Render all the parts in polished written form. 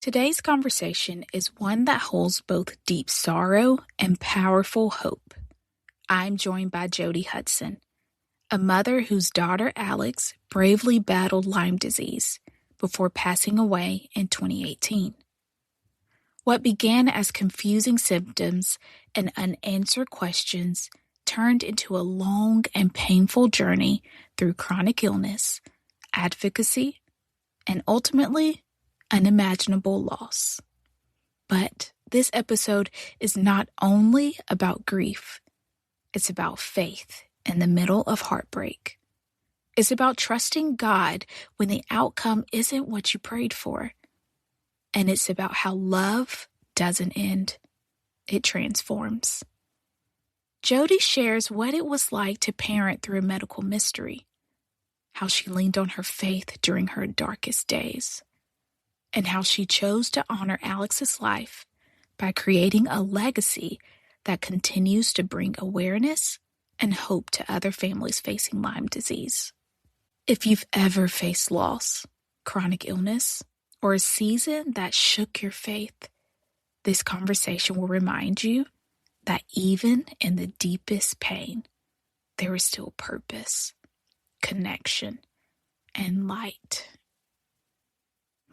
Today's conversation is one that holds both deep sorrow and powerful hope. I'm joined by Jody Hudson, a mother whose daughter Alex bravely battled Lyme disease before passing away in 2018. What began as confusing symptoms and unanswered questions turned into a long and painful journey through chronic illness, advocacy, and ultimately, unimaginable loss. But this episode is not only about grief, it's about faith in the middle of heartbreak. It's about trusting God when the outcome isn't what you prayed for. And it's about how love doesn't end, it transforms. Jody shares what it was like to parent through a medical mystery, how she leaned on her faith during her darkest days, and how she chose to honor Alex's life by creating a legacy that continues to bring awareness and hope to other families facing Lyme disease. If you've ever faced loss, chronic illness, or a season that shook your faith, this conversation will remind you that even in the deepest pain, there is still purpose, connection, and light.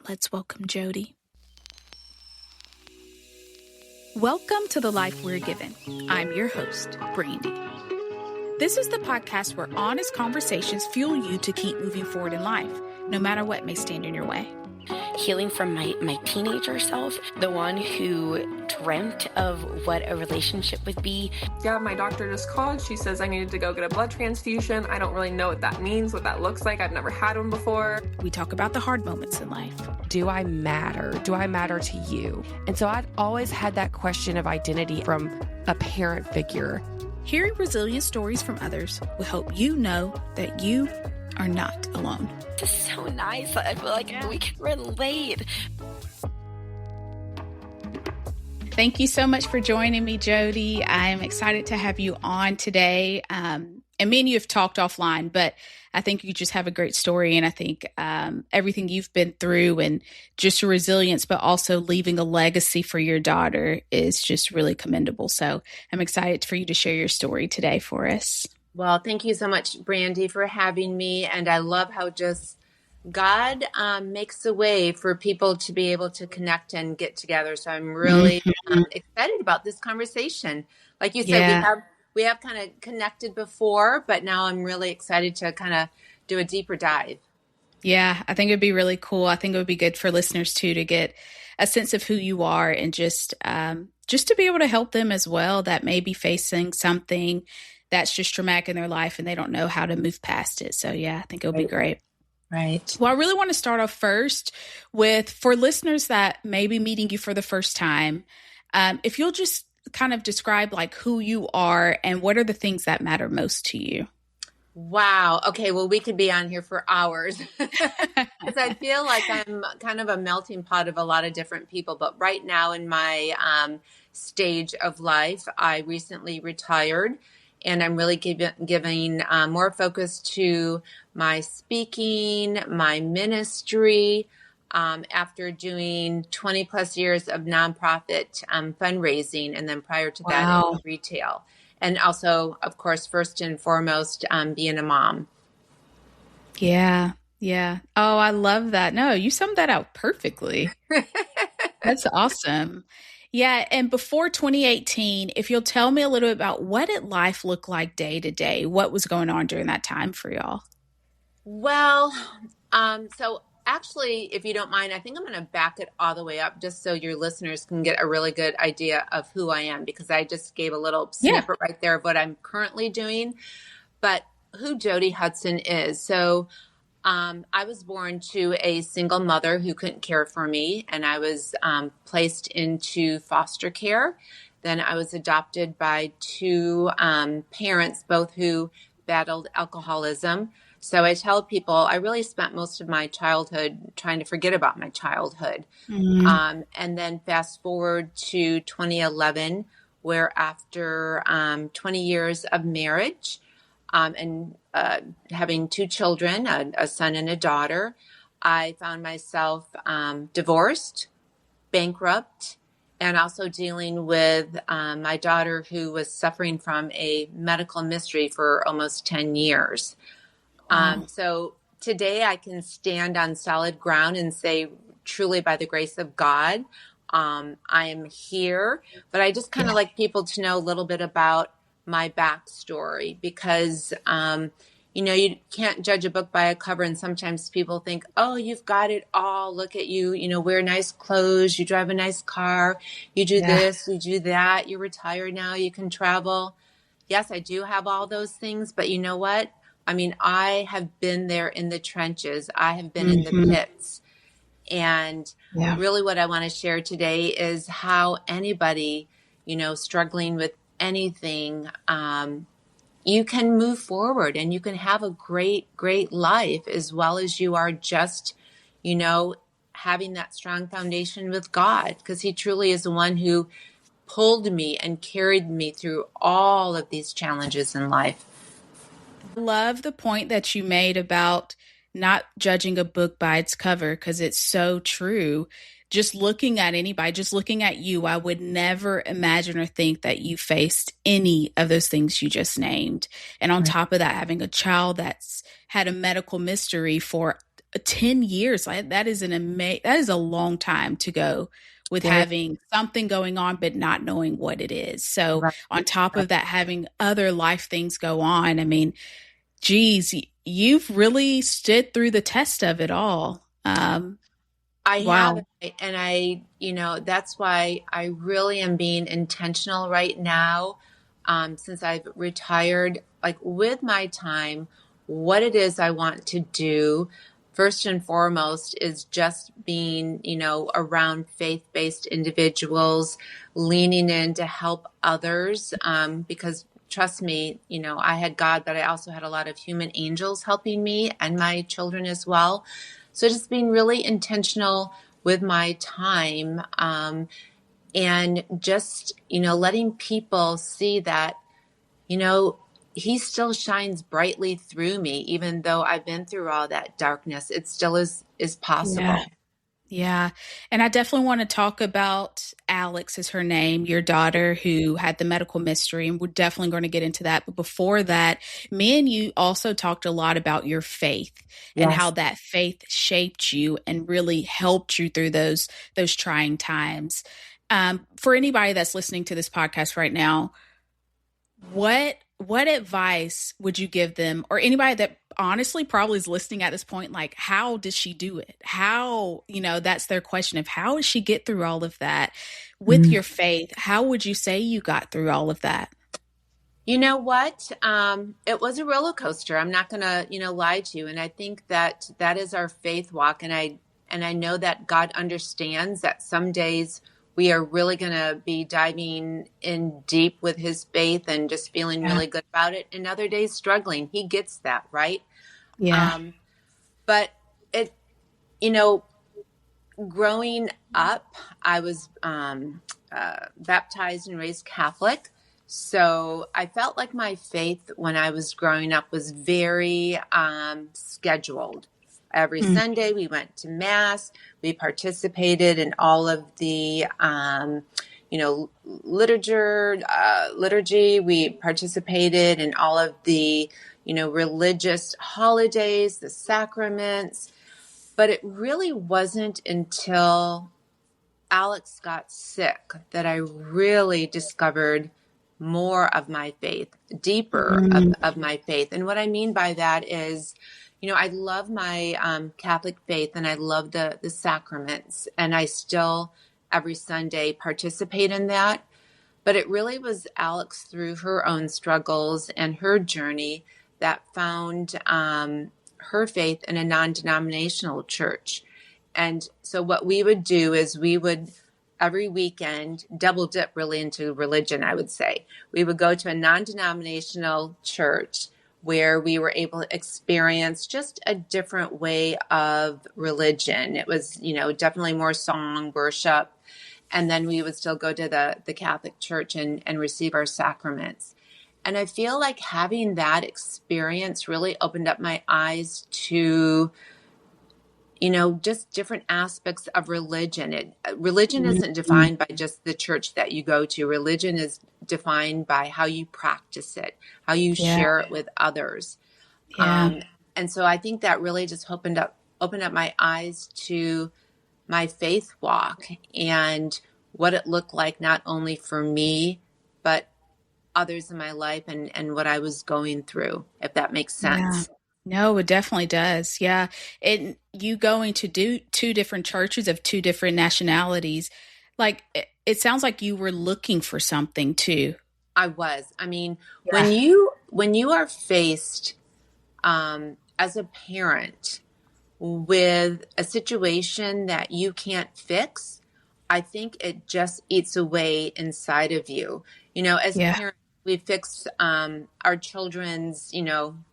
Let's welcome Jody. Welcome to The Life We're Given. I'm your host, Brandy. This is the podcast where honest conversations fuel you to keep moving forward in life, no matter what may stand in your way. Healing from my teenager self, the one who dreamt of what a relationship would be. Yeah, my doctor just called. She says I needed to go get a blood transfusion. I don't really know what that means, what that looks like. I've never had one before. We talk about the hard moments in life. Do I matter? Do I matter to you? And so I'd always had that question of identity from a parent figure. Hearing resilient stories from others will help you know that you are not alone. This is so nice. I feel like we can relate. Thank you so much for joining me, Jody. I'm excited to have you on today. And me and you have talked offline, but I think you just have a great story. And I think everything you've been through and just your resilience, but also leaving a legacy for your daughter is just really commendable. So I'm excited for you to share your story today for us. Well, thank you so much, Brandy, for having me. And I love how just God makes a way for people to be able to connect and get together. So I'm really excited about this conversation. Like you said, we have kind of connected before, but now I'm really excited to kind of do a deeper dive. Yeah, I think it would be really cool. I think it would be good for listeners too to get a sense of who you are and just to be able to help them as well that may be facing something that's just traumatic in their life and they don't know how to move past it. So yeah, I think it'll be great. Right. Well, I really want to start off first with, for listeners that may be meeting you for the first time, if you'll just kind of describe like who you are and what are the things that matter most to you. Wow. Okay. Well, we could be on here for hours because I feel like I'm kind of a melting pot of a lot of different people. But right now in my stage of life, I recently retired. And I'm really giving more focus to my speaking, my ministry, after doing 20 plus years of nonprofit fundraising. And then prior to that, in retail. And also, of course, first and foremost, being a mom. Yeah. Yeah. Oh, I love that. No, you summed that out perfectly. That's awesome. Yeah. And before 2018, if you'll tell me a little bit about what did life look like day to day? What was going on during that time for y'all? Well, so actually, if you don't mind, I think I'm going to back it all the way up just so your listeners can get a really good idea of who I am, because I just gave a little snippet right there of what I'm currently doing, but who Jody Hudson is. So I was born to a single mother who couldn't care for me, and I was placed into foster care. Then I was adopted by two parents, both who battled alcoholism. So I tell people I really spent most of my childhood trying to forget about my childhood. And then fast forward to 2011, where after 20 years of marriage, and having two children, a son and a daughter, I found myself divorced bankrupt, and also dealing with my daughter who was suffering from a medical mystery for almost 10 years. So today I can stand on solid ground and say, truly by the grace of God, I am here. But I just kind of like people to know a little bit about my backstory because, you can't judge a book by a cover. And sometimes people think, oh, you've got it all. Look at you, wear nice clothes. You drive a nice car. You do this, you do that. You're retired now. You can travel. Yes, I do have all those things. But you know what? I mean, I have been there in the trenches. I have been in the pits. And really what I want to share today is how anybody, struggling with anything, you can move forward and you can have a great, great life as well as you are just, having that strong foundation with God, because he truly is the one who pulled me and carried me through all of these challenges in life. Love the point that you made about not judging a book by its cover, because it's so true. Just looking at anybody, just looking at you, I would never imagine or think that you faced any of those things you just named. And on top of that, having a child that's had a medical mystery for 10 years, that is that is a long time to go with having something going on, but not knowing what it is. So on top of that, having other life things go on, I mean, geez, you've really stood through the test of it all. I have, and that's why I really am being intentional right now, since I've retired, like with my time, what it is I want to do. First and foremost is just being, around faith-based individuals, leaning in to help others, because trust me, I had God, but I also had a lot of human angels helping me and my children as well. So just being really intentional with my time, and just, letting people see that, he still shines brightly through me, even though I've been through all that darkness. It still is possible. Yeah. And I definitely want to talk about Alex is her name, your daughter who had the medical mystery. And we're definitely going to get into that. But before that, me and you also talked a lot about your faith and how that faith shaped you and really helped you through those trying times. For anybody that's listening to this podcast right now, what advice would you give them, or anybody that honestly probably is listening at this point, like, how did she do it? How, that's their question of how did she get through all of that with your faith? How would you say you got through all of that? You know what? It was a roller coaster. I'm not going to, lie to you. And I think that is our faith walk. And I know that God understands that some days we are really going to be diving in deep with his faith and just feeling really good about it. And other days struggling. He gets that, right? Yeah. But it, growing up, I was baptized and raised Catholic. So I felt like my faith when I was growing up was very scheduled. Every Sunday we went to Mass. We participated in all of the, liturgy. We participated in all of the, religious holidays, the sacraments. But it really wasn't until Alex got sick that I really discovered more of my faith, deeper of my faith. And what I mean by that is, I love my Catholic faith and I love the sacraments, and I still every Sunday participate in that. But it really was Alex through her own struggles and her journey that found her faith in a non-denominational church. And so what we would do is we would every weekend double dip really into religion, I would say. We would go to a non-denominational church where we were able to experience just a different way of religion. It was, definitely more song, worship. And then we would still go to the Catholic Church and receive our sacraments. And I feel like having that experience really opened up my eyes to, just different aspects of religion. Religion isn't defined by just the church that you go to. Religion is defined by how you practice it, how you share it with others. Yeah. And so I think that really just opened up my eyes to my faith walk and what it looked like, not only for me, but others in my life and what I was going through, if that makes sense. Yeah. No, it definitely does. Yeah. You going to do two different churches of two different nationalities. Like it sounds like you were looking for something too. I was. I mean, Yeah. when you are faced as a parent with a situation that you can't fix, I think it just eats away inside of you. As parents, we fix our children's,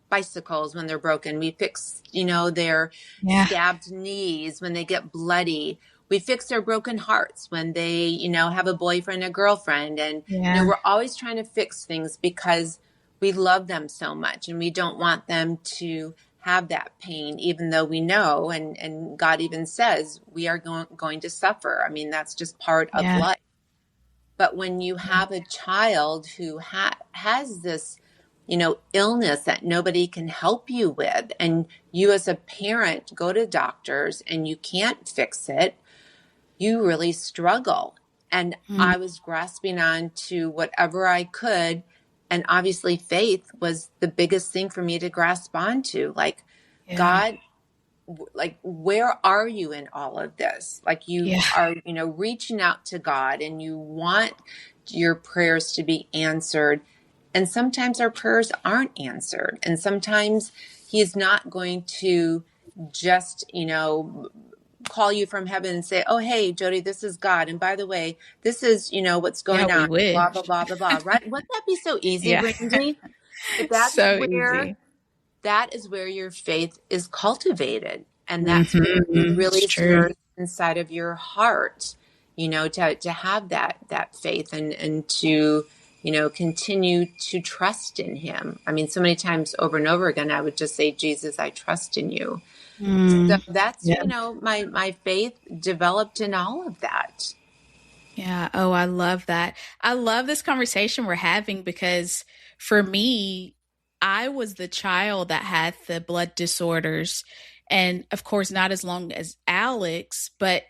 bicycles when they're broken. We fix, their stabbed knees when they get bloody. We fix their broken hearts when they, have a boyfriend or girlfriend. And, we're always trying to fix things because we love them so much and we don't want them to have that pain, even though we know, and God even says we are going to suffer. I mean, that's just part of life. But when you have a child who has this, illness that nobody can help you with, and you as a parent go to doctors and you can't fix it, you really struggle. And I was grasping on to whatever I could. And obviously faith was the biggest thing for me to grasp onto. Like, God, like, where are you in all of this? Like, you are, reaching out to God and you want your prayers to be answered. And sometimes our prayers aren't answered. And sometimes he's not going to just, call you from heaven and say, oh, hey, Jody, this is God. And by the way, this is, what's going on. Blah, blah, blah, blah, blah. Right? Wouldn't that be so easy, Brandy? But that's so where easy. That is where your faith is cultivated. And that's where it really stirs inside of your heart, to have that faith and to, continue to trust in him. I mean, so many times over and over again, I would just say, Jesus, I trust in you. So that's, my faith developed in all of that. Yeah. Oh, I love that. I love this conversation we're having because for me, I was the child that had the blood disorders. And of course, not as long as Alex, but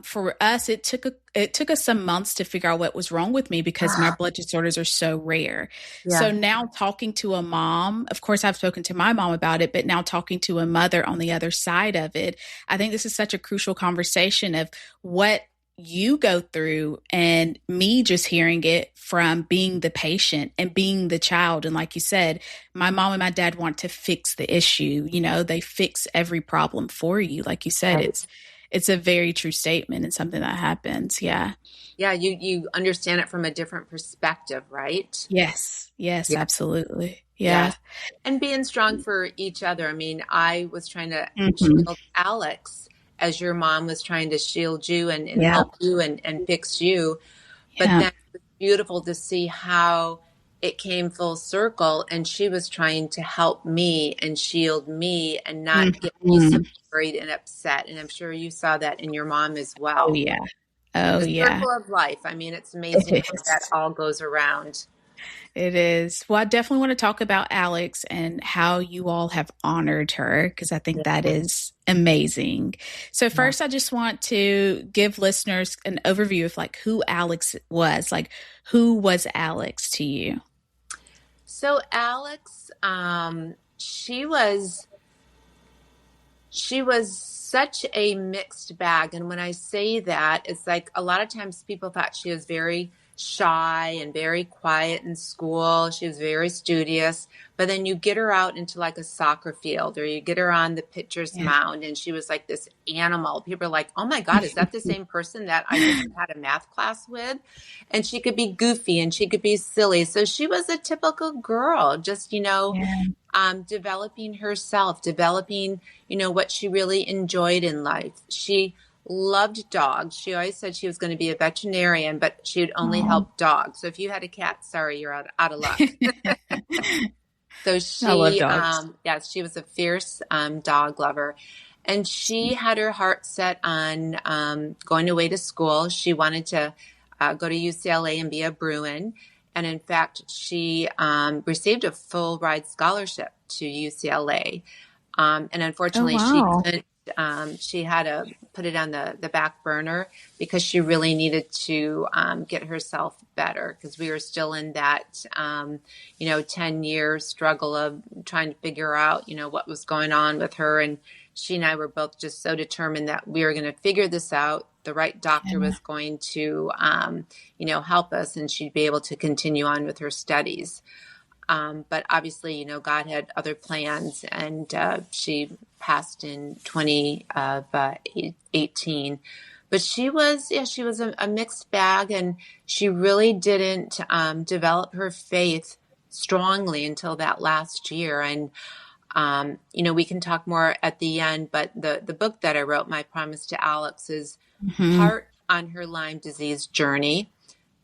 for us, it took us some months to figure out what was wrong with me because my blood disorders are so rare. Yeah. So now talking to a mom, of course, I've spoken to my mom about it, but now talking to a mother on the other side of it, I think this is such a crucial conversation of what you go through and me just hearing it from being the patient and being the child. And like you said, my mom and my dad want to fix the issue. They fix every problem for you. Like you said, it's a very true statement and something that happens. Yeah. Yeah. You understand it from a different perspective, right? Yes, absolutely. Yeah. Yes. And being strong for each other. I mean, I was trying to shield Alex as your mom was trying to shield you and help you and fix you. But then it was beautiful to see how it came full circle and she was trying to help me and shield me and not get me so worried and upset. And I'm sure you saw that in your mom as well. Oh, yeah. The circle of life. I mean, it's amazing how that all goes around. It is. Well, I definitely want to talk about Alex and how you all have honored her because I think that is amazing. So first, I just want to give listeners an overview of like who Alex was. Like, who was Alex to you? So Alex, she was such a mixed bag. And when I say that, it's like a lot of times people thought she was very shy and very quiet in school. She was very studious, but then you get her out into like a soccer field or you get her on the pitcher's mound and she was like this animal. People are like, oh my God, is that the same person that I just had a math class with? And she could be goofy and she could be silly. So she was a typical girl, just, developing herself, developing, what she really enjoyed in life. She loved dogs. She always said she was going to be a veterinarian, but she would only help dogs. So if you had a cat, sorry, you're out of luck. So she, I love dogs. she was a fierce dog lover. And she had her heart set on going away to school. She wanted to go to UCLA and be a Bruin. And in fact, she received a full ride scholarship to UCLA. And unfortunately, she couldn't. She had to put it on the back burner because she really needed to get herself better, because we were still in that 10-year struggle of trying to figure out what was going on with her. And she and I were both just so determined that we were going to figure this out. The right doctor was going to help us, and she'd be able to continue on with her studies. But obviously, God had other plans, and she passed in 2018. But she was a mixed bag, and she really didn't develop her faith strongly until that last year. And, we can talk more at the end, but the book that I wrote, My Promise to Alex, is part on her Lyme disease journey,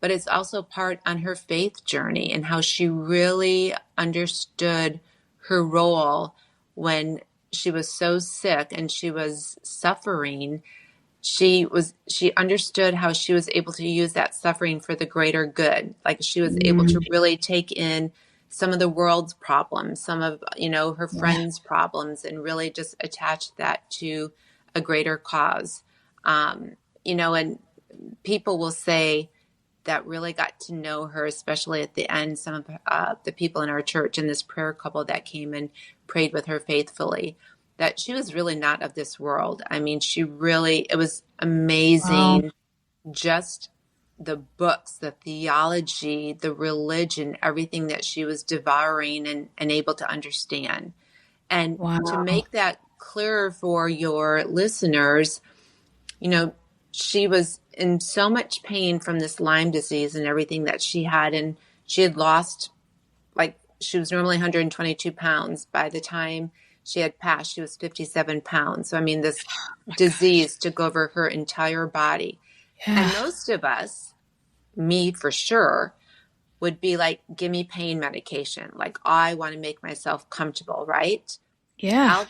but it's also part on her faith journey and how she really understood her role when she was so sick and she was suffering. She understood how she was able to use that suffering for the greater good. Like, she was able to really take in some of the world's problems, some of, her friends' problems, and really just attach that to a greater cause. And people will say that really got to know her, especially at the end, some of the people in our church and this prayer couple that came and prayed with her faithfully, that she was really not of this world. I mean, it was amazing. Wow. Just the books, the theology, the religion, everything that she was devouring and able to understand. And to make that clearer for your listeners, she was in so much pain from this Lyme disease and everything that she had. And she had lost, she was normally 122 pounds. By the time she had passed, she was 57 pounds. So, I mean, this disease took over her entire body. Yeah. And most of us, me for sure, would be like, give me pain medication. Like, I want to make myself comfortable, right? Yeah.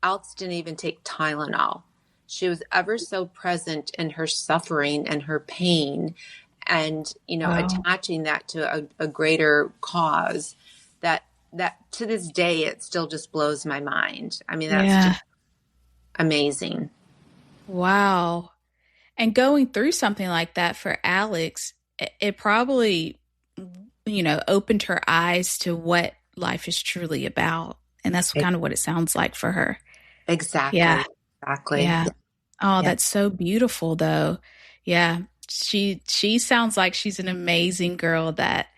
Alex didn't even take Tylenol. She was ever so present in her suffering and her pain, and, attaching that to a greater cause that to this day, it still just blows my mind. I mean, that's just amazing. Wow. And going through something like that for Alex, it probably, opened her eyes to what life is truly about. And that's kind of what it sounds like for her. Exactly. Yeah. Exactly. Yeah. Oh, that's so beautiful, though. Yeah. She sounds like she's an amazing girl that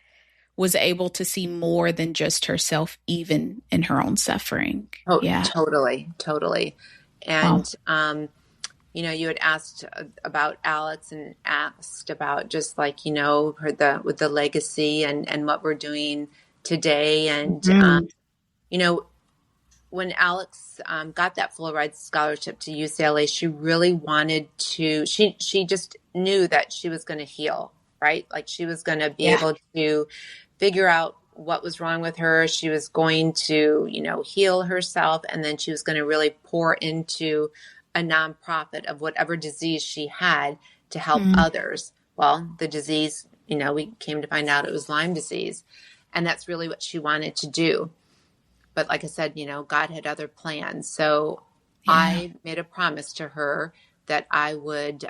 was able to see more than just herself, even in her own suffering. Oh, yeah. Totally. And, you had asked about Alex and asked about just with the legacy and what we're doing today. And, when Alex got that full ride scholarship to UCLA, she really wanted to, she just knew that she was going to heal, right? Like, she was going to be able to figure out what was wrong with her. She was going to, heal herself. And then she was going to really pour into a nonprofit of whatever disease she had to help others. Well, the disease, we came to find out it was Lyme disease. And that's really what she wanted to do. But like I said, God had other plans. So I made a promise to her that I would,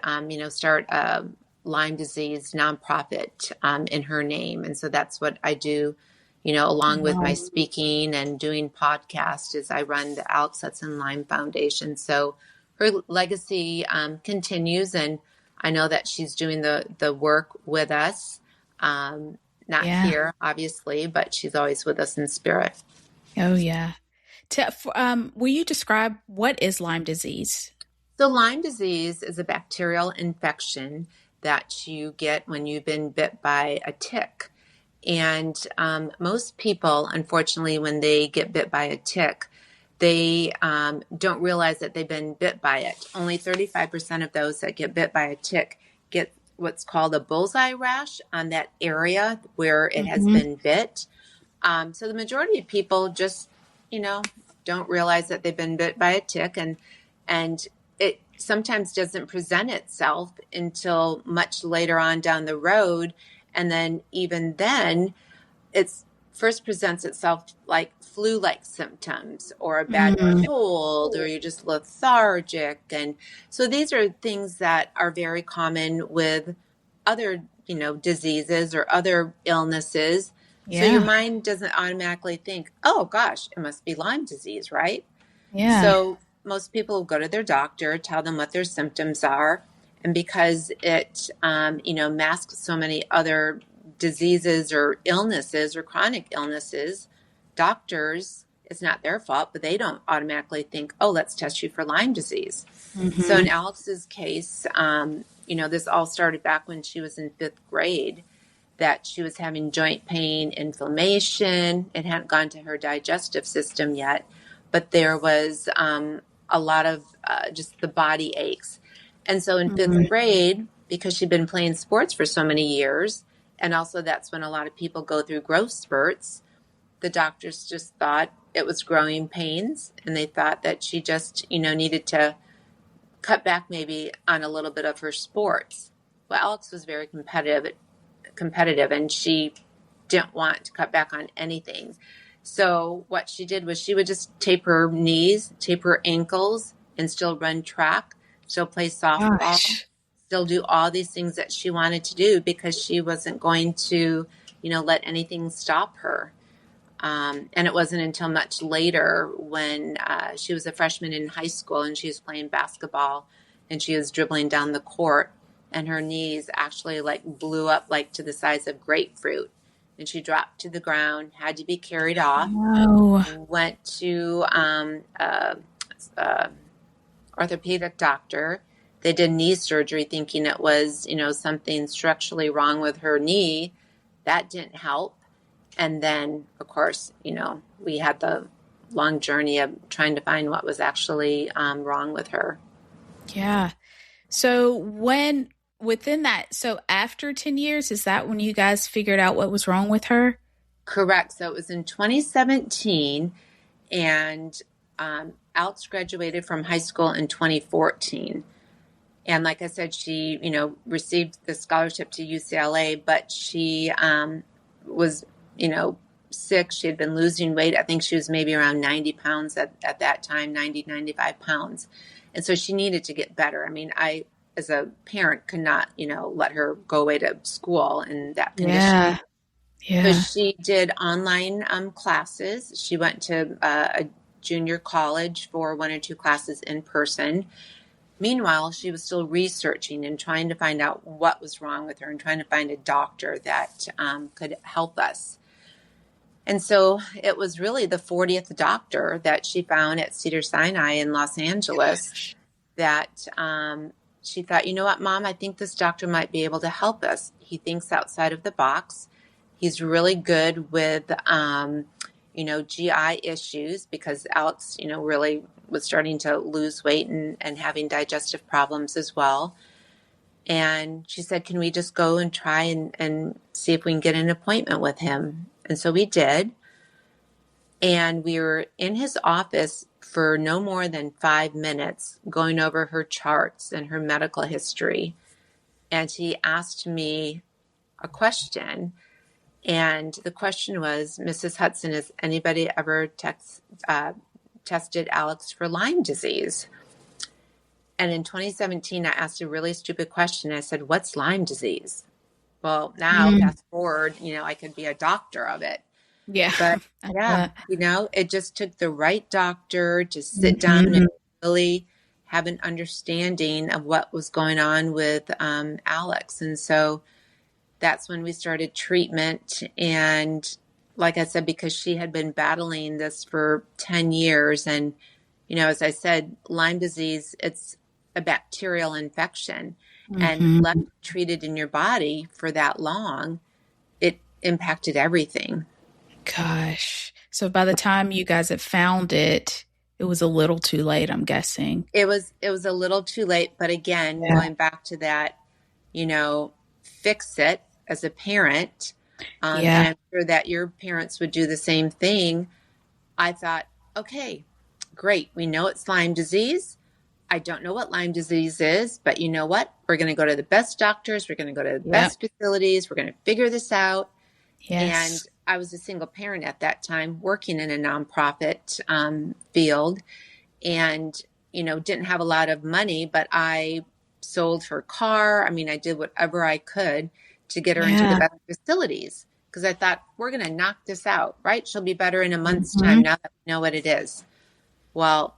start a Lyme disease nonprofit in her name. And so that's what I do, along with my speaking and doing podcasts, is I run the Alex Hudson Lyme Foundation. So her legacy continues, and I know that she's doing the work with us, not here, obviously, but she's always with us in spirit. Oh, yeah. Will you describe what is Lyme disease? So Lyme disease is a bacterial infection that you get when you've been bit by a tick. And most people, unfortunately, when they get bit by a tick, they don't realize that they've been bit by it. Only 35% of those that get bit by a tick get what's called a bullseye rash on that area where it has been bit. So the majority of people just, don't realize that they've been bit by a tick. And And it sometimes doesn't present itself until much later on down the road. And then even then, it's first presents itself like flu-like symptoms or a bad cold, or you're just lethargic. And so these are things that are very common with other, diseases or other illnesses. Yeah. So your mind doesn't automatically think, oh gosh, it must be Lyme disease, right? Yeah. So most people go to their doctor, tell them what their symptoms are. And because it, masks so many other diseases or illnesses or chronic illnesses, doctors, it's not their fault, but they don't automatically think, oh, let's test you for Lyme disease. So in Alex's case, this all started back when she was in 5th grade, that she was having joint pain, inflammation. It hadn't gone to her digestive system yet, but there was a lot of just the body aches. And so in 5th grade, because she'd been playing sports for so many years, and also that's when a lot of people go through growth spurts, the doctors just thought it was growing pains, and they thought that she just, needed to cut back maybe on a little bit of her sports. Well, Alex was very competitive, and she didn't want to cut back on anything. So what she did was she would just tape her knees, tape her ankles, and still run track, still play softball, still do all these things that she wanted to do, because she wasn't going to, let anything stop her. And it wasn't until much later when she was a freshman in high school and she was playing basketball and she was dribbling down the court, and her knees actually blew up to the size of grapefruit. And she dropped to the ground, had to be carried off, went to orthopedic doctor. They did knee surgery thinking it was, something structurally wrong with her knee. That didn't help. And then, of course, we had the long journey of trying to find what was actually wrong with her. Yeah. So within that, so after 10 years, is that when you guys figured out what was wrong with her? Correct. So it was in 2017, and Alex graduated from high school in 2014. And like I said, she, received the scholarship to UCLA, but she was, sick. She had been losing weight. I think she was maybe around 90 pounds at that time, 95 pounds. And so she needed to get better. I mean, I, as a parent, could not, let her go away to school in that condition. Yeah. So she did online classes. She went to a junior college for 1 or 2 classes in person. Meanwhile, she was still researching and trying to find out what was wrong with her and trying to find a doctor that could help us. And so it was really the 40th doctor that she found at Cedars-Sinai in Los Angeles that she thought, you know what, Mom, I think this doctor might be able to help us. He thinks outside of the box. He's really good with, GI issues, because Alex, really was starting to lose weight and having digestive problems as well. And she said, can we just go and try and see if we can get an appointment with him? And so we did. And we were in his office for no more than 5 minutes going over her charts and her medical history. And he asked me a question. And the question was, Mrs. Hudson, has anybody ever tested Alex for Lyme disease? And in 2017, I asked a really stupid question. I said, what's Lyme disease? Well, now fast forward, I could be a doctor of it. Yeah. But yeah, it just took the right doctor to sit down and really have an understanding of what was going on with Alex. And so that's when we started treatment. And like I said, because she had been battling this for 10 years. And, as I said, Lyme disease, it's a bacterial infection. And left treated in your body for that long, it impacted everything. Gosh. So by the time you guys had found it, it was a little too late, I'm guessing. It was a little too late. But again, going back to that, fix it as a parent. And I'm sure that your parents would do the same thing. I thought, okay, great. We know it's Lyme disease. I don't know what Lyme disease is, but you know what? We're going to go to the best doctors. We're going to go to the best facilities. We're going to figure this out. Yes. And I was a single parent at that time, working in a nonprofit field, and, didn't have a lot of money, but I sold her car. I mean, I did whatever I could to get her into the best facilities, because I thought, we're going to knock this out, right? She'll be better in a month's time now that we know what it is. Well,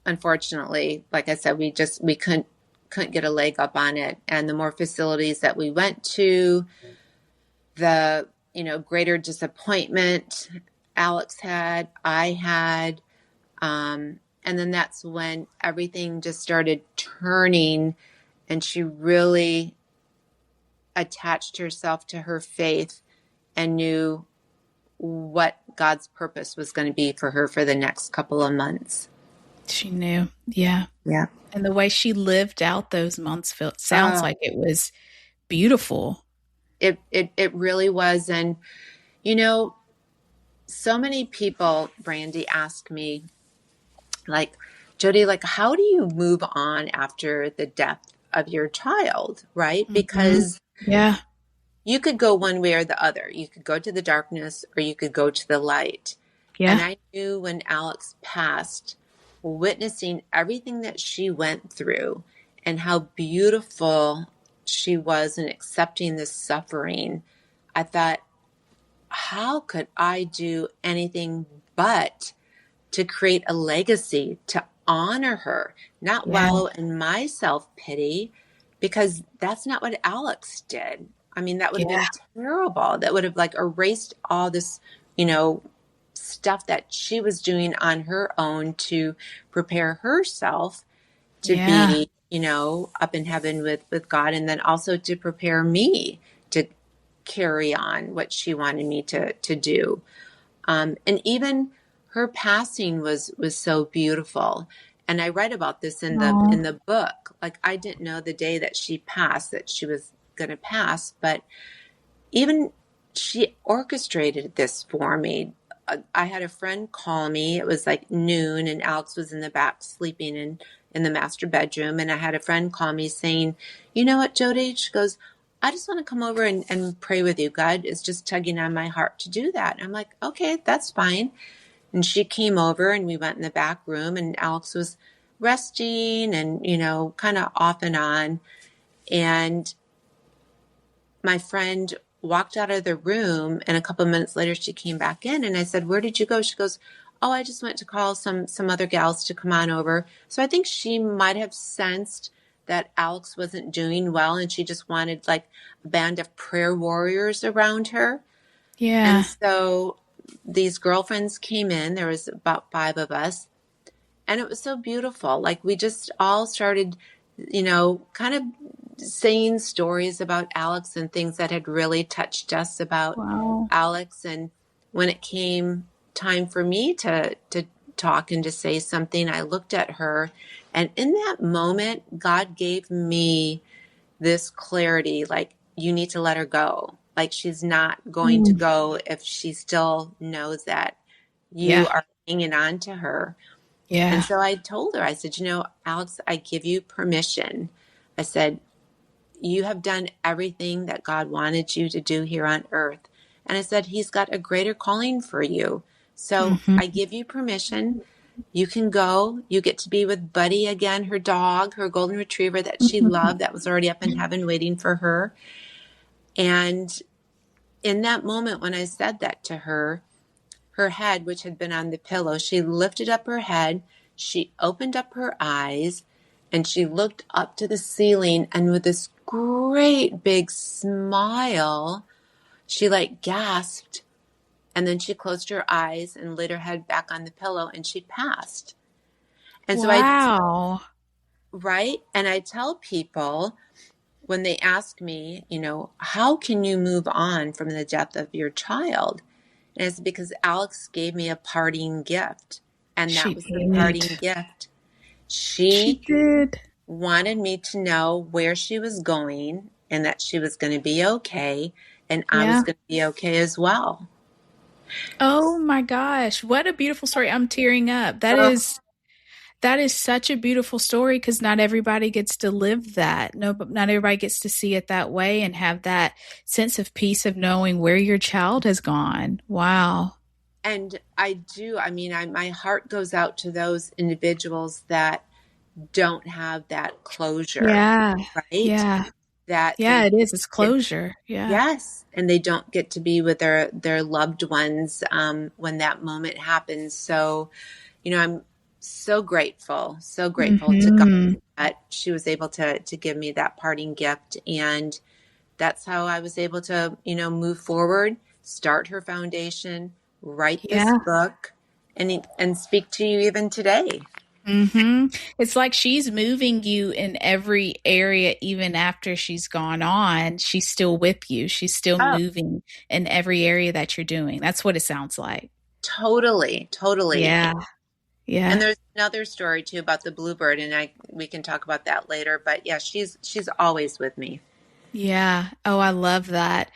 unfortunately, like I said, we couldn't get a leg up on it. And the more facilities that we went to, the, greater disappointment Alex had, I had. And then that's when everything just started turning, and she really attached herself to her faith and knew what God's purpose was going to be for her for the next couple of months. She knew. Yeah. Yeah. And the way she lived out those months sounds like it was beautiful. It really was. And, so many people, Brandy, ask me, like, Jody, like, how do you move on after the death of your child, right? Because you could go one way or the other. You could go to the darkness or you could go to the light. Yeah. And I knew when Alex passed, witnessing everything that she went through and how beautiful she was in accepting this suffering, I thought, how could I do anything but to create a legacy, to honor her, not wallow in my self-pity, because that's not what Alex did. I mean, that would have been terrible. That would have erased all this, stuff that she was doing on her own to prepare herself to be, up in heaven with God, and then also to prepare me to carry on what she wanted me to do. And even her passing was so beautiful. And I read about this in the book. Like, I didn't know the day that she passed, that she was going to pass, but even she orchestrated this for me. I had a friend call me. It was like noon, and Alex was in the back sleeping in the master bedroom. And I had a friend call me saying, you know what, Jody? She goes, I just want to come over and pray with you. God is just tugging on my heart to do that. And I'm like, okay, that's fine. And she came over and we went in the back room, and Alex was resting and, kind of off and on. And my friend walked out of the room, and a couple of minutes later she came back in, and I said, where did you go? She goes, oh, I just went to call some other gals to come on over. So I think she might have sensed that Alex wasn't doing well, and she just wanted a band of prayer warriors around her. Yeah. And so these girlfriends came in. There was about 5 of us, and it was so beautiful. We just all started, kind of saying stories about Alex and things that had really touched us about Alex. And when it came time for me to talk and to say something, I looked at her, and in that moment, God gave me this clarity, you need to let her go. She's not going to go if she still knows that you are hanging on to her. Yeah. And so I told her, I said, Alex, I give you permission. I said, you have done everything that God wanted you to do here on earth. And I said, he's got a greater calling for you. So I give you permission. You can go. You get to be with Buddy again, her dog, her golden retriever that she loved, that was already up in heaven waiting for her. And in that moment, when I said that to her, her head, which had been on the pillow, she lifted up her head, she opened up her eyes, and she looked up to the ceiling, and with this great big smile, she gasped, and then she closed her eyes and laid her head back on the pillow, and she passed. And so right? And I tell people when they ask me, how can you move on from the death of your child? And it's because Alex gave me a parting gift, and that was the parting gift. She did. Wanted me to know where she was going and that she was going to be okay, and I was going to be okay as well. Oh my gosh, what a beautiful story. I'm tearing up. That is That is such a beautiful story because not everybody gets to live that. No, but not everybody gets to see it that way and have that sense of peace of knowing where your child has gone. Wow. And my heart goes out to those individuals that don't have that closure, Yeah. right? Yeah. That Yeah, it is. It's closure. Yeah. Yes. And they don't get to be with their loved ones when that moment happens. So, I'm so grateful to God Mm-hmm. that she was able to give me that parting gift. And that's how I was able to, move forward, start her foundation, write this Yeah. book, and speak to you even today. Mm-hmm. It's like she's moving you in every area, even after she's gone on. She's still with you. She's still Oh, moving in every area that you're doing. That's what it sounds like. totally. Yeah. Yeah. And there's another story too about the bluebird, and we can talk about that later. But yeah, she's always with me. Yeah. Oh, I love that.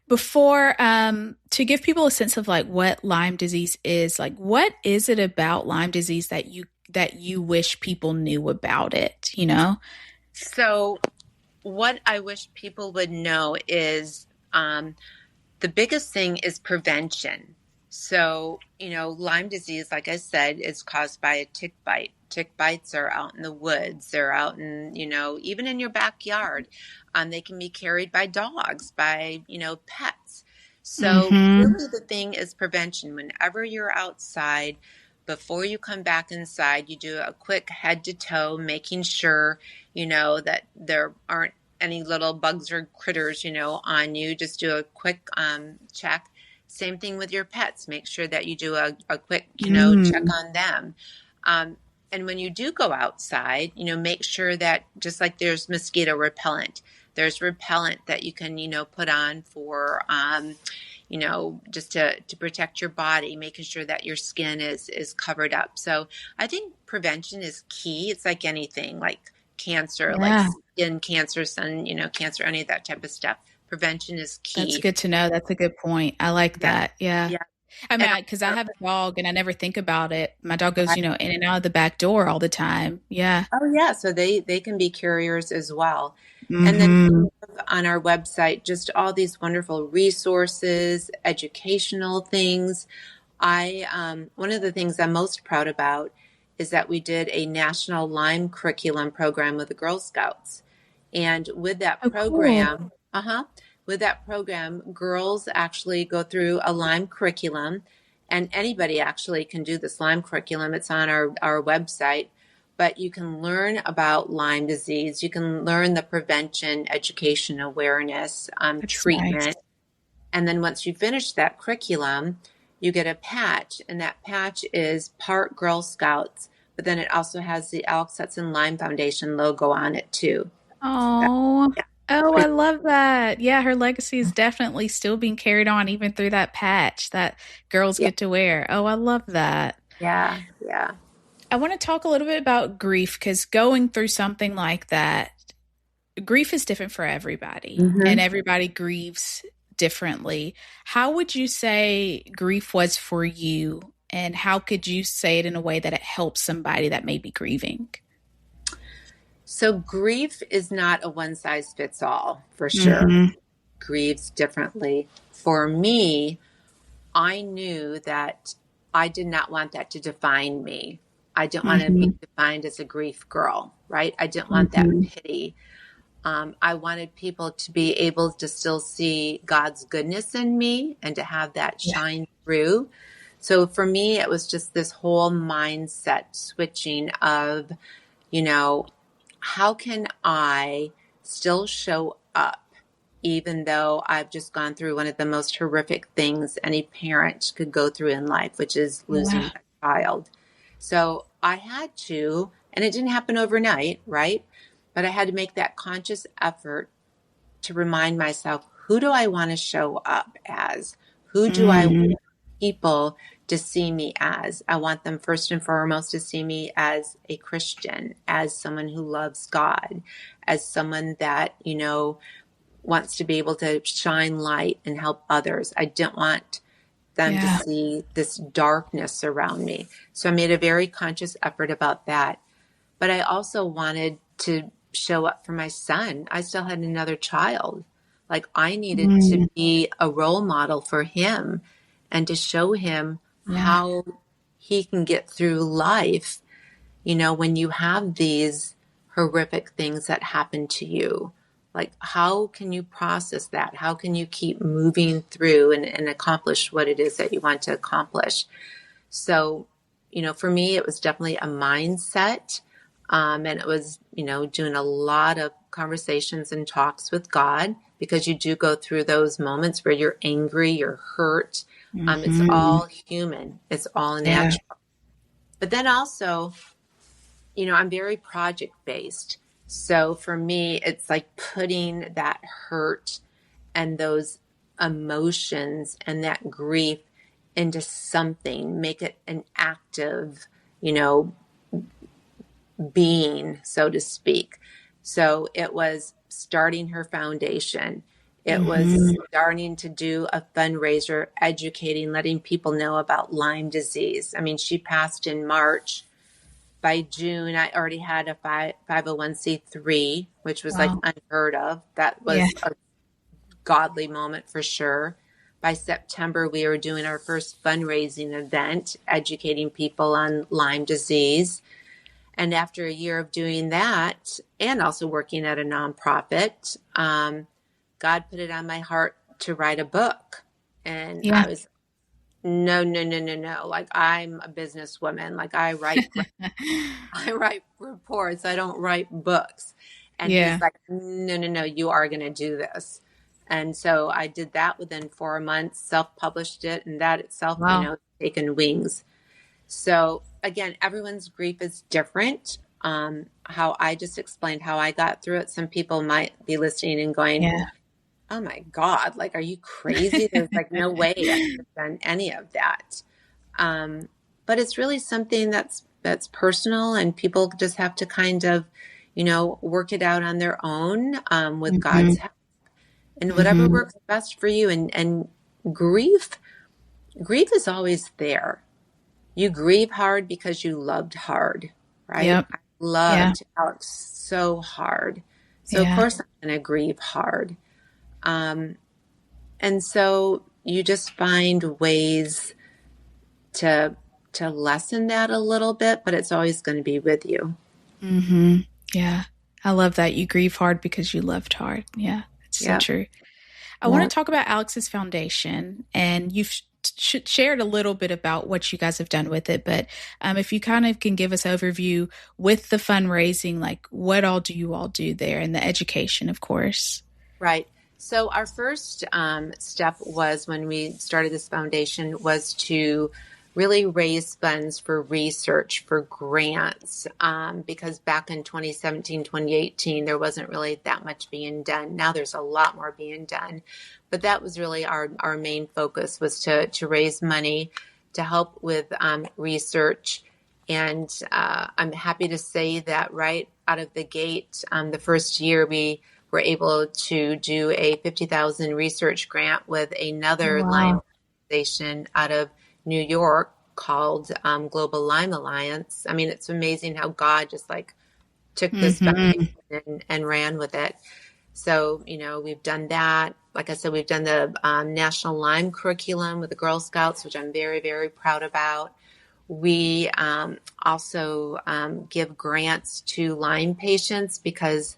Before, to give people a sense of like what Lyme disease is, like what is it about Lyme disease that you wish people knew about it, you know? So what I wish people would know is the biggest thing is prevention. So, Lyme disease, like I said, is caused by a tick bite. Tick bites are out in the woods. They're out in, even in your backyard. They can be carried by dogs, by, pets. So Mm-hmm. really the thing is prevention. Whenever you're outside, before you come back inside, you do a quick head to toe, making sure, that there aren't any little bugs or critters, on you. Just do a quick check. Same thing with your pets. Make sure that you do a quick, check on them. And when you do go outside, make sure that just like there's mosquito repellent, there's repellent that you can, put on for, just to protect your body, making sure that your skin is covered up. So I think prevention is key. It's like anything, like cancer, like skin cancer, cancer, any of that type of stuff. Prevention is key. That's good to know. That's a good point. I like that. Yeah. Yeah. I mean, because I have a dog and I never think about it. My dog goes, in and out of the back door all the time. Yeah. Oh, yeah. So they can be carriers as well. Mm-hmm. And then we have on our website, just all these wonderful resources, educational things. One of the things I'm most proud about is that we did a national Lyme curriculum program with the Girl Scouts. And with that program, cool. With that program, girls actually go through a Lyme curriculum, and anybody actually can do this Lyme curriculum. It's on our website, but you can learn about Lyme disease. You can learn the prevention, education, awareness, treatment. Nice. And then once you finish that curriculum, you get a patch, and that patch is part Girl Scouts, but then it also has the Alex Hudson Lyme Foundation logo on it too. Oh, yeah. Oh, I love that. Yeah, her legacy is definitely still being carried on even through that patch that girls get to wear. Oh, I love that. Yeah. I want to talk a little bit about grief because going through something like that, grief is different for everybody, and everybody grieves differently. How would you say grief was for you, and how could you say it in a way that it helps somebody that may be grieving? So grief is not a one size fits all, for sure. Grieves differently. For me, I knew that I did not want that to define me. I didn't want to be defined as a grief girl, right? I didn't want that pity. I wanted people to be able to still see God's goodness in me and to have that shine through. So for me, it was just this whole mindset switching of, how can I still show up even though I've just gone through one of the most horrific things any parent could go through in life, which is losing a child. So I had to, and it didn't happen overnight, right? But I had to make that conscious effort to remind myself, who do I want to show up as? Who do I want people to see me as? I want them first and foremost to see me as a Christian, as someone who loves God, as someone that, wants to be able to shine light and help others. I didn't want them to see this darkness around me. So I made a very conscious effort about that. But I also wanted to show up for my son. I still had another child. Like I needed to be a role model for him and to show him how he can get through life, you know, when you have these horrific things that happen to you. Like, how can you process that? How can you keep moving through and accomplish what it is that you want to accomplish? So, you know, for me, it was definitely a mindset. And it was, you know, doing a lot of conversations and talks with God, because you do go through those moments where you're angry, you're hurt. It's all human. It's all natural. But then also, you know, I'm very project based. So for me, it's like putting that hurt and those emotions and that grief into something, make it an active, you know, being, so to speak. So it was starting her foundation. It was starting to do a fundraiser, educating, letting people know about Lyme disease. I mean, she passed in March. By June, I already had a 501c3, which was like unheard of. That was a godly moment for sure. By September, we were doing our first fundraising event, educating people on Lyme disease. And after a year of doing that, and also working at a nonprofit, God put it on my heart to write a book. And I was, no. Like, I'm a businesswoman. Like, I write reports. I don't write books. And he's like, no, you are going to do this. And so I did that within 4 months, self-published it, and that itself, you know, taken wings. So again, everyone's grief is different. How I just explained how I got through it. Some people might be listening and going, oh my God, like, are you crazy? There's like no way I could have done any of that. But it's really something that's personal, and people just have to kind of, you know, work it out on their own, with God's help, and whatever works best for you. And grief is always there. You grieve hard because you loved hard, right? I loved Alex so hard. So of course I'm going to grieve hard. And so you just find ways to lessen that a little bit, but it's always going to be with you. Yeah. I love that. You grieve hard because you loved hard. Yeah. It's so true. I want to talk about Alex's foundation, and you've shared a little bit about what you guys have done with it, but if you kind of can give us overview with the fundraising, like what all do you all do there, and the education, of course. Right. So our first step was, when we started this foundation, was to really raise funds for research, for grants, because back in 2017, 2018, there wasn't really that much being done. Now there's a lot more being done. But that was really our main focus, was to raise money to help with research. And I'm happy to say that right out of the gate, the first year, we were able to do a $50,000 research grant with another Lyme organization out of New York called Global Lyme Alliance. I mean, it's amazing how God just like took this foundation and ran with it. So, you know, we've done that. Like I said, we've done the National Lyme curriculum with the Girl Scouts, which I'm very, very proud about. We also give grants to Lyme patients, because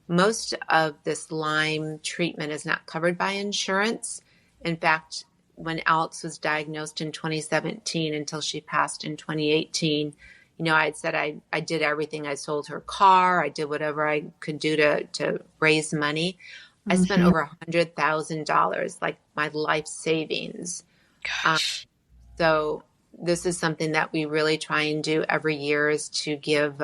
most of this Lyme treatment is not covered by insurance. In fact, when Alex was diagnosed in 2017 until she passed in 2018, you know, I had said I did everything. I sold her car. I did whatever I could do to raise money. I spent over $100,000, like my life savings. So this is something that we really try and do every year, is to give,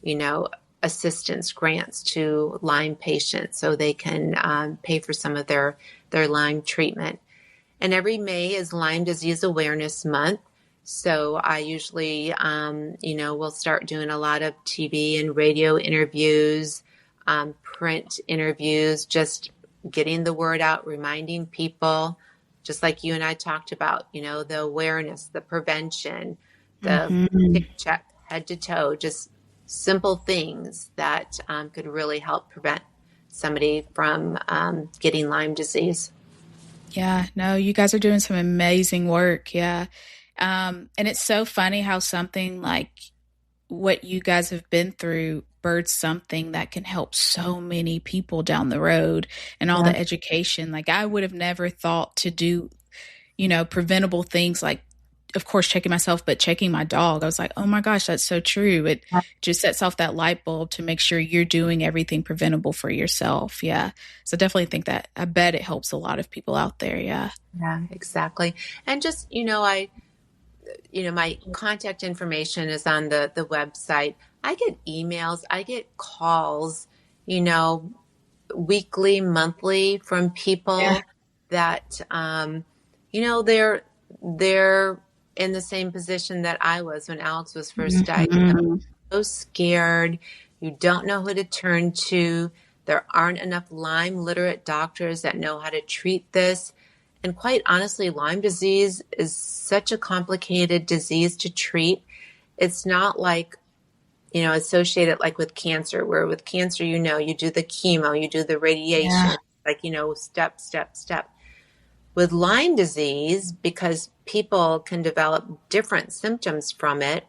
you know, assistance grants to Lyme patients so they can pay for some of their Lyme treatment. And every May is Lyme Disease Awareness Month. So I usually, you know, will start doing a lot of TV and radio interviews, print interviews, just getting the word out, reminding people just like you and I talked about, the awareness, the prevention, the Mm-hmm. check head to toe, just simple things that could really help prevent somebody from getting Lyme disease. Yeah, no, you guys are doing some amazing work. Yeah. And it's so funny how something like what you guys have been through births something that can help so many people down the road, and all Yeah. the education. Like, I would have never thought to do, preventable things like, of course, checking myself, but checking my dog. I was like, oh my gosh, that's so true. It just sets off that light bulb to make sure you're doing everything preventable for yourself. Yeah. So definitely think that, I bet it helps a lot of people out there. Yeah. Yeah, exactly. And just, my contact information is on the website. I get emails, I get calls, weekly, monthly from people that, they're in the same position that I was when Alex was first diagnosed. So scared. You don't know who to turn to. There aren't enough Lyme literate doctors that know how to treat this. And quite honestly, Lyme disease is such a complicated disease to treat. It's not like, associated like with cancer, where with cancer, you do the chemo, you do the radiation, like, step, step, step. With Lyme disease, because people can develop different symptoms from it,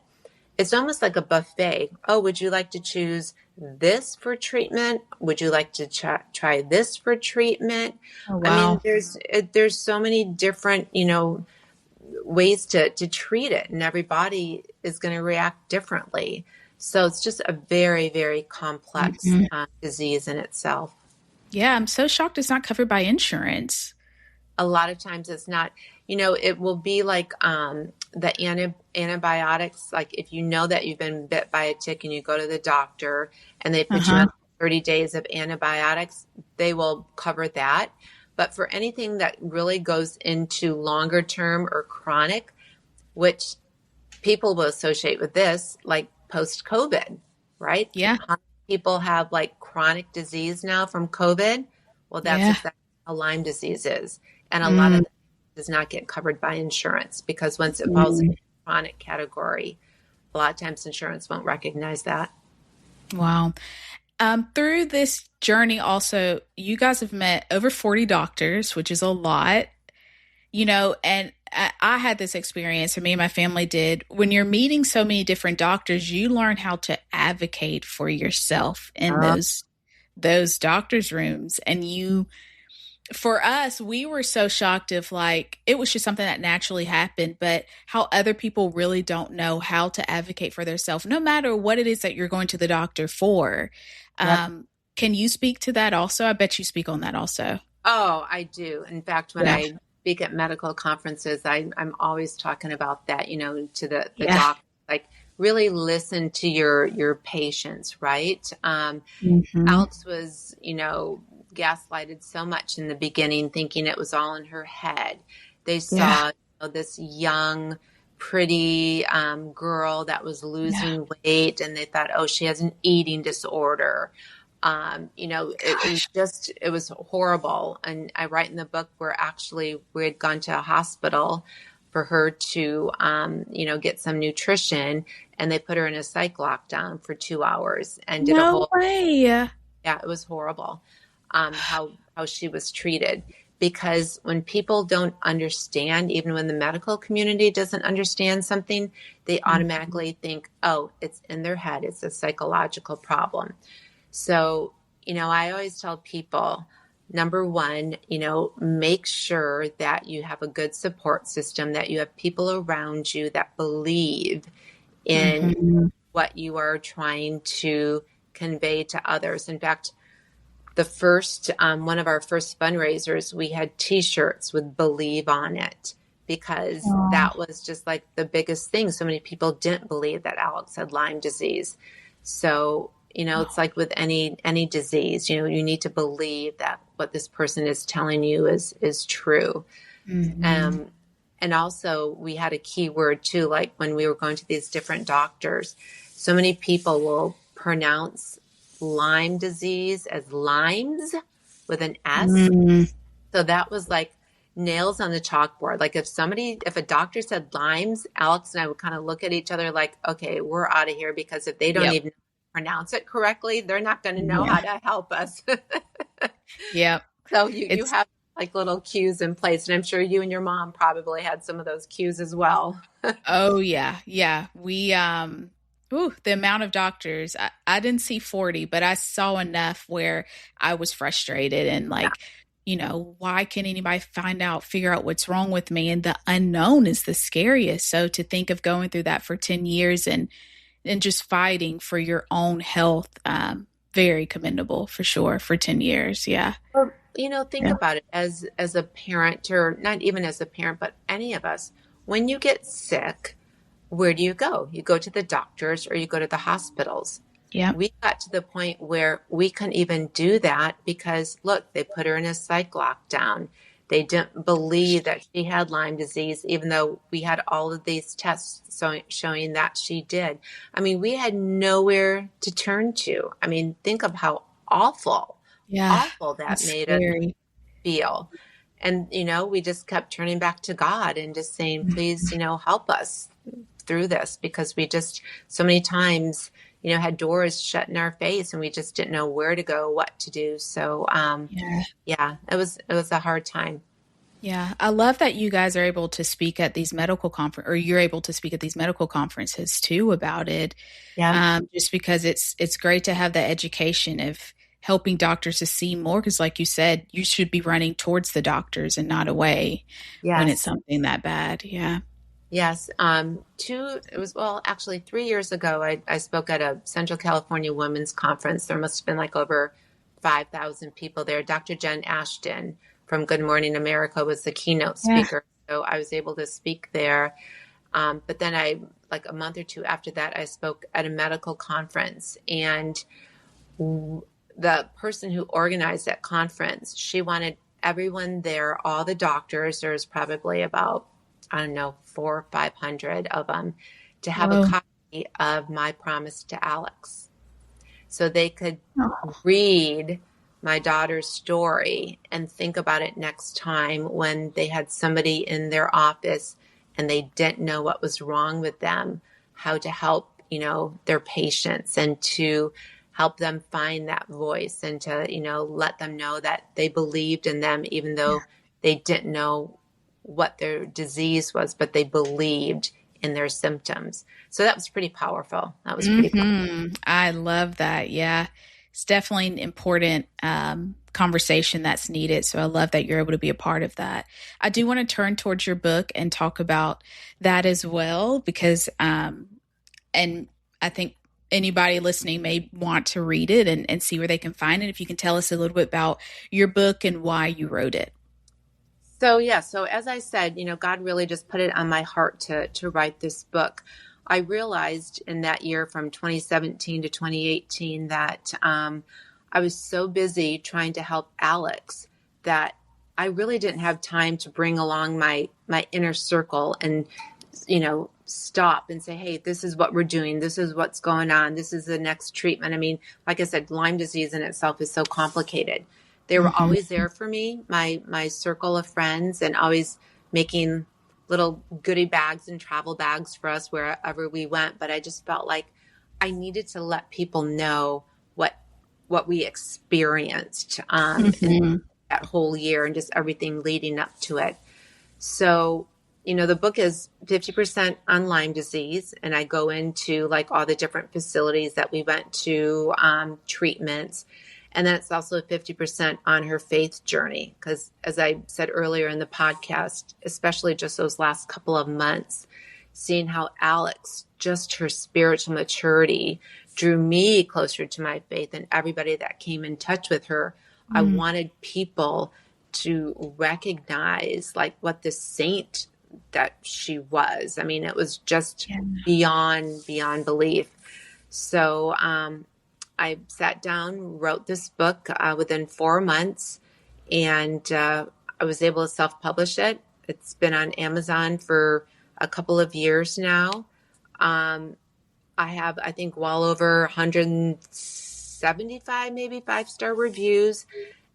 it's almost like a buffet. Oh, would you like to choose this for treatment? Would you like to try this for treatment? Oh, wow. I mean, there's so many different, ways to treat it, and everybody is going to react differently. So it's just a very, very complex disease in itself. Yeah. I'm so shocked it's not covered by insurance. A lot of times it's not, it will be like the antibiotics. Like if you know that you've been bit by a tick and you go to the doctor and they put you on 30 days of antibiotics, they will cover that. But for anything that really goes into longer term or chronic, which people will associate with this, like post-COVID, right? Yeah. How many people have like chronic disease now from COVID? Well, that's exactly how Lyme disease is. And a lot of it does not get covered by insurance, because once it falls in the chronic category, a lot of times insurance won't recognize that. Wow. Through this journey also, you guys have met over 40 doctors, which is a lot, and I had this experience, or me and my family did. When you're meeting so many different doctors, you learn how to advocate for yourself in those doctors' rooms. And for us, we were so shocked of like, it was just something that naturally happened, but how other people really don't know how to advocate for themselves, no matter what it is that you're going to the doctor for. Can you speak to that also? I bet you speak on that also. Oh, I do. In fact, when I speak at medical conferences, I'm always talking about that, to the doctor, like really listen to your patients, right? Alex was, gaslighted so much in the beginning, thinking it was all in her head. They saw this young, pretty girl that was losing weight, and they thought, oh, she has an eating disorder. It was horrible. And I write in the book where actually we had gone to a hospital for her to, get some nutrition, and they put her in a psych lockdown for 2 hours and did a whole way. Yeah, it was horrible. How she was treated, because when people don't understand, even when the medical community doesn't understand something, they automatically think, oh, it's in their head. It's a psychological problem. So, I always tell people, number one, make sure that you have a good support system, that you have people around you that believe in what you are trying to convey to others. In fact, the first, one of our first fundraisers, we had T-shirts with "Believe" on it, because that was just like the biggest thing. So many people didn't believe that Alex had Lyme disease. So, it's like with any disease, you need to believe that what this person is telling you is true. And also we had a key word too, like when we were going to these different doctors, so many people will pronounce Lyme disease as limes with an S. So that was like nails on the chalkboard. Like if a doctor said Lyme's, Alex and I would kind of look at each other like, okay, we're out of here, because if they don't even pronounce it correctly, they're not going to know how to help us. Yep. So you have like little cues in place, and I'm sure you and your mom probably had some of those cues as well. Oh yeah. Yeah. We, the amount of doctors, I didn't see 40, but I saw enough where I was frustrated and like, why can't anybody figure out what's wrong with me? And the unknown is the scariest. So to think of going through that for 10 years and just fighting for your own health, very commendable for sure, for 10 years. Yeah. Well, think about it as a parent, or not even as a parent, but any of us, when you get sick, where do you go? You go to the doctors or you go to the hospitals. Yeah. We got to the point where we couldn't even do that because, look, they put her in a psych lockdown. They didn't believe that she had Lyme disease, even though we had all of these tests showing that she did. I mean, we had nowhere to turn to. I mean, think of how awful that made us feel. And, we just kept turning back to God and just saying, please, help us through this, because we just so many times, had doors shut in our face and we just didn't know where to go, what to do. So, it was a hard time. Yeah. I love that you guys are able to speak at these medical conferences, or you're able to speak at these medical conferences too about it. Yeah. Just because it's great to have that education of helping doctors to see more. Cause like you said, you should be running towards the doctors and not away when it's something that bad. Yeah. Yes. Actually 3 years ago, I spoke at a Central California Women's Conference. There must have been like over 5,000 people there. Dr. Jen Ashton from Good Morning America was the keynote speaker. So I was able to speak there. But then like a month or two after that, I spoke at a medical conference, and the person who organized that conference, she wanted everyone there, all the doctors, there's probably about, 400 or 500 of them, to have a copy of My Promise to Alex, so they could read my daughter's story and think about it next time when they had somebody in their office and they didn't know what was wrong with them, how to help, their patients, and to help them find that voice, and to, let them know that they believed in them, even though they didn't know what their disease was, but they believed in their symptoms. So that was pretty powerful. I love that. Yeah. It's definitely an important conversation that's needed. So I love that you're able to be a part of that. I do want to turn towards your book and talk about that as well, because, and I think anybody listening may want to read it and see where they can find it. If you can tell us a little bit about your book and why you wrote it. So as I said, God really just put it on my heart to write this book. I realized in that year from 2017 to 2018 that I was so busy trying to help Alex that I really didn't have time to bring along my inner circle and, stop and say, hey, this is what we're doing. This is what's going on. This is the next treatment. I mean, like I said, Lyme disease in itself is so complicated. They were always there for me, my circle of friends, and always making little goodie bags and travel bags for us wherever we went. But I just felt like I needed to let people know what we experienced in that whole year and just everything leading up to it. So, the book is 50% on Lyme disease, and I go into like all the different facilities that we went to, treatments. And then it's also 50% on her faith journey, because as I said earlier in the podcast, especially just those last couple of months, seeing how Alex, just her spiritual maturity, drew me closer to my faith, and everybody that came in touch with her. I wanted people to recognize like what the saint that she was. I mean, it was just beyond belief. So, I sat down, wrote this book within 4 months, and I was able to self-publish it. It's been on Amazon for a couple of years now. I have, I think, well over 175, maybe 5-star reviews.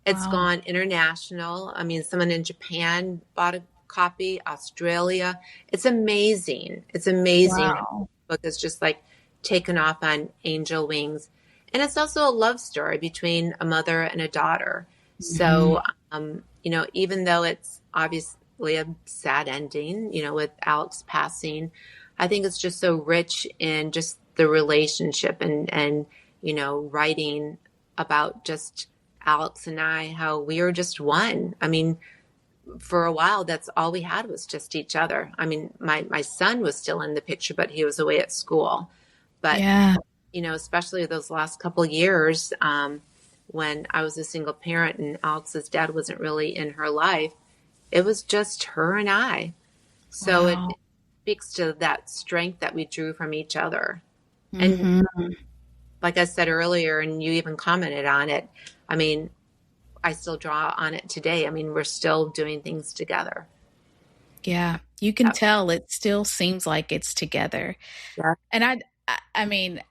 It's Wow. gone international. I mean, someone in Japan bought a copy, Australia. It's amazing. It's amazing. The Wow. book is just like taken off on angel wings. And it's also a love story between a mother and a daughter. Mhm. So, even though it's obviously a sad ending, with Alex passing, I think it's just so rich in just the relationship and writing about just Alex and I, how we are just one. I mean, for a while, that's all we had was just each other. I mean, my son was still in the picture, but he was away at school. But, Yeah. especially those last couple years, when I was a single parent and Alex's dad wasn't really in her life, it was just her and I. So it Wow. speaks to that strength that we drew from each other. And Mhm. like I said earlier, and you even commented on it, I mean, I still draw on it today. I mean, we're still doing things together. Yeah. You can Yep. tell it still seems like it's together. Yeah. And I mean,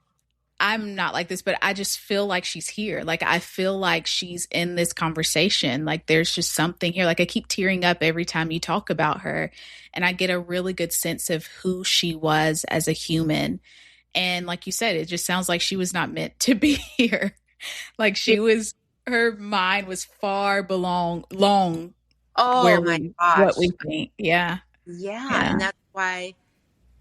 I'm not like this, but I just feel like she's here. Like, I feel like she's in this conversation. Like, there's just something here. Like, I keep tearing up every time you talk about her. And I get a really good sense of who she was as a human. And like you said, it just sounds like she was not meant to be here. Like, her mind was far long Oh where my what gosh. we think. Yeah. Yeah. Yeah. And that's why,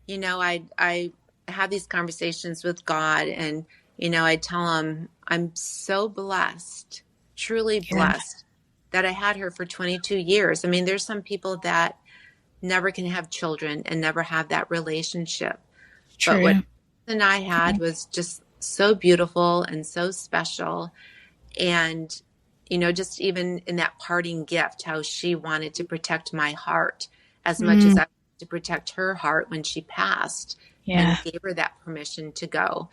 I have these conversations with God and, I tell him I'm so blessed, truly Yeah. blessed that I had her for 22 years. I mean, there's some people that never can have children and never have that relationship. But what True. and I had was just so beautiful and so special. And, just even in that parting gift, how she wanted to protect my heart as much as Mm, I wanted to protect her heart when she passed yeah. and gave her that permission to go.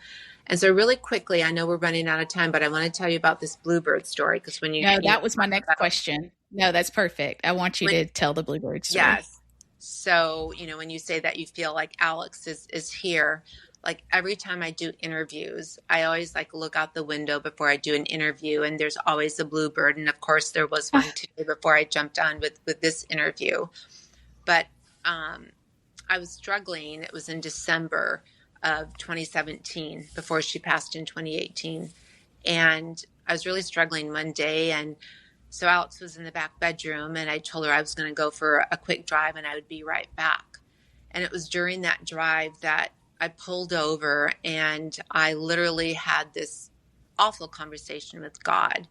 And so really quickly, I know we're running out of time, but I want to tell you about this bluebird story because when No, you that was my talk next about question. No, that's perfect. I want you when, to tell the Bluebird story. yes. So, when you say that you feel like Alex is here, like every time I do interviews, I always like look out the window before I do an interview and there's always a bluebird. And of course there was one today before I jumped on with this interview. But I was struggling. It was in December of 2017 before she passed in 2018. And I was really struggling one day. And so Alex was in the back bedroom and I told her I was going to go for a quick drive and I would be right back. And it was during that drive that I pulled over and I literally had this awful conversation with God.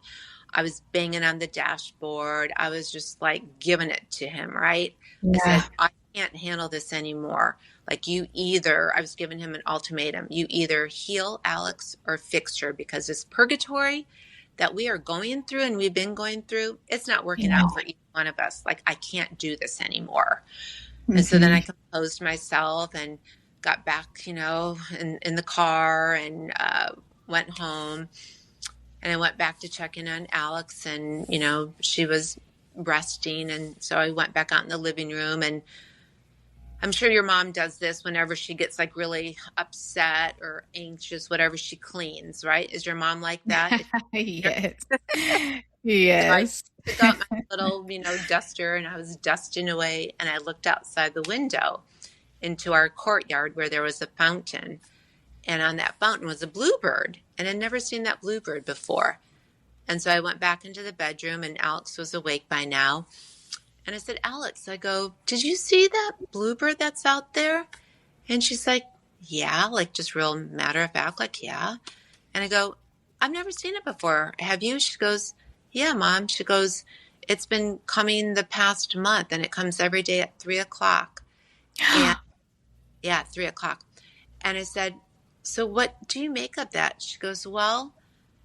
I was banging on the dashboard. I was just like giving it to him, right? I said, Yeah. I can't handle this anymore. Like I was giving him an ultimatum. You either heal Alex or fix her because this purgatory that we are going through and we've been going through, it's not working Yeah. out for each one of us. Like, I can't do this anymore. And so then I Mhm. composed myself and got back, in the car and went home. And I went back to check in on Alex and, she was resting. And so I went back out in the living room and I'm sure your mom does this whenever she gets like really upset or anxious, whatever, she cleans, right? Is your mom like that? Yes. So I Yes. took out my little, duster and I was dusting away and I looked outside the window into our courtyard where there was a fountain. And on that fountain was a bluebird. And I'd never seen that bluebird before. And so I went back into the bedroom and Alex was awake by now. And I said, Alex, I go, did you see that bluebird that's out there? And she's like, yeah, like just real matter of fact, like, yeah. And I go, I've never seen it before. Have you? She goes, yeah, Mom. She goes, it's been coming the past month and it comes every day at 3:00. And yeah, 3:00. And I said, so what do you make of that? She goes, well,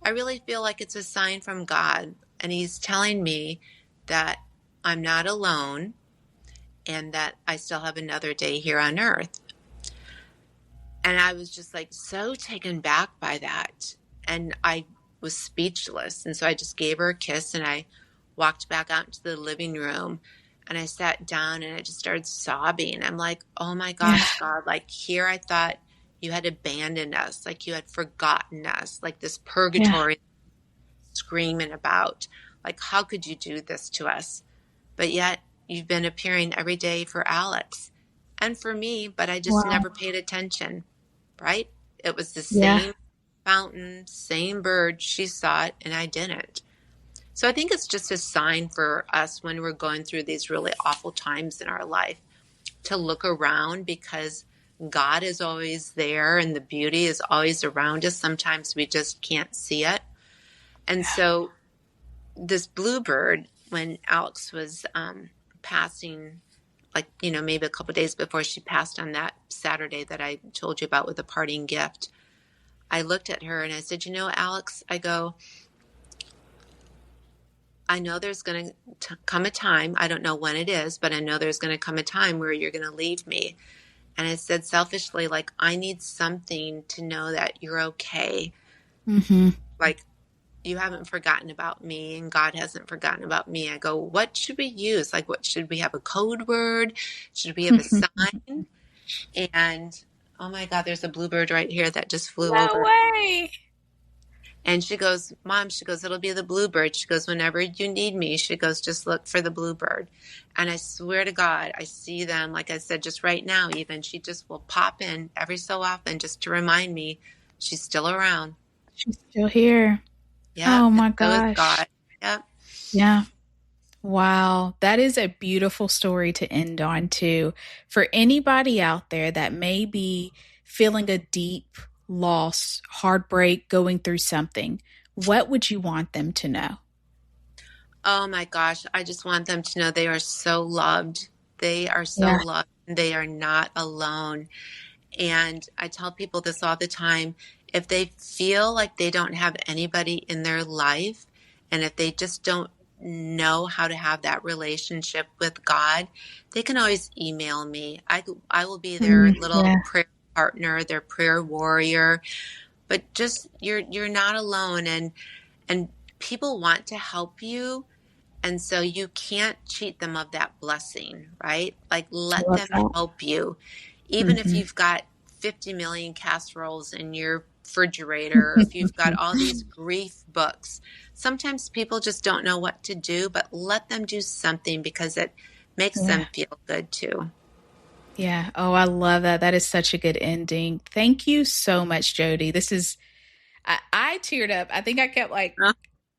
I really feel like it's a sign from God. And he's telling me that I'm not alone and that I still have another day here on earth. And I was just like so taken back by that. And I was speechless. And so I just gave her a kiss and I walked back out into the living room and I sat down and I just started sobbing. I'm like, oh my gosh, God, like here I thought you had abandoned us, like you had forgotten us, like this Yeah. purgatory screaming about. Like, how could you do this to us? But yet you've been appearing every day for Alex and for me, but I just never paid attention, right? It was the same fountain, same bird. She saw it and I didn't. So I think it's just a sign for us when we're going through these really awful times in our life to look around, because God is always there and the beauty is always around us. Sometimes we just can't see it. And so this bluebird, when Alex was passing, like, maybe a couple of days before she passed on that Saturday that I told you about with the parting gift, I looked at her and I said, Alex, I go, I know there's going to come a time, I don't know when it is, but I know there's going to come a time where you're going to leave me. And I said selfishly, like, I need something to know that you're okay. Mm-hmm. Like, you haven't forgotten about me and God hasn't forgotten about me. I go, what should we use? Like, what should we have? A code word? Should we have a sign? And oh my God, there's a bluebird right here that just flew over. No way. And she goes, Mom, she goes, it'll be the bluebird. She goes, whenever you need me, she goes, just look for the bluebird. And I swear to God, I see them, like I said, just right now, even she just will pop in every so often just to remind me she's still around. She's still here. Yeah. Oh my So is gosh. God. Yep. Yeah. Wow. That is a beautiful story to end on too. For anybody out there that may be feeling a deep loss, heartbreak, going through something, what would you want them to know? Oh my gosh. I just want them to know they are so loved. They are so loved. They are not alone. And I tell people this all the time. If they feel like they don't have anybody in their life, and if they just don't know how to have that relationship with God, they can always email me. I will be their little prayer partner, their prayer warrior. But just you're not alone, and people want to help you, and so you can't cheat them of that blessing, right? Like, let them help you, even if you've got 50 million casseroles in your refrigerator, or if you've got all these grief books. Sometimes people just don't know what to do, but let them do something because it makes them feel good too. Yeah. Oh, I love that. That is such a good ending. Thank you so much, Jody. This is, I teared up. I think I kept like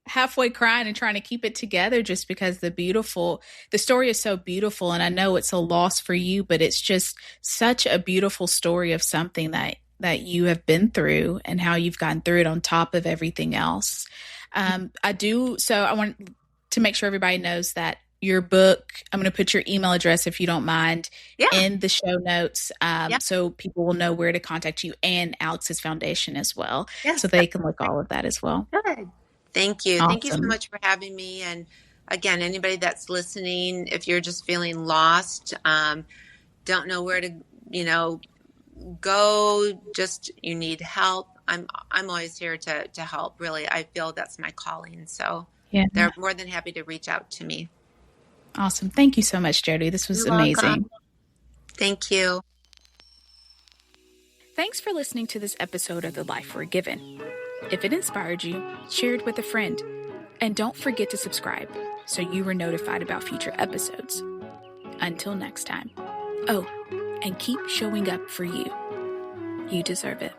halfway crying and trying to keep it together just because the story is so beautiful. And I know it's a loss for you, but it's just such a beautiful story of something that you have been through and how you've gotten through it on top of everything else. So I want to make sure everybody knows that your book, I'm going to put your email address, if you don't mind, in the show notes, so people will know where to contact you and Alex's foundation as well. Yes, so they can look all of that as well. Good. Thank you. Awesome. Thank you so much for having me. And again, anybody that's listening, if you're just feeling lost, don't know where to, go, just you need help, I'm always here to help. Really, I feel that's my calling. So they're more than happy to reach out to me. Awesome. Thank you so much, Jody. This was amazing. Welcome. Thank you. Thanks for listening to this episode of The Life We're Given. If it inspired you, share it with a friend. And don't forget to subscribe so you are notified about future episodes. Until next time. Oh, and keep showing up for you. You deserve it.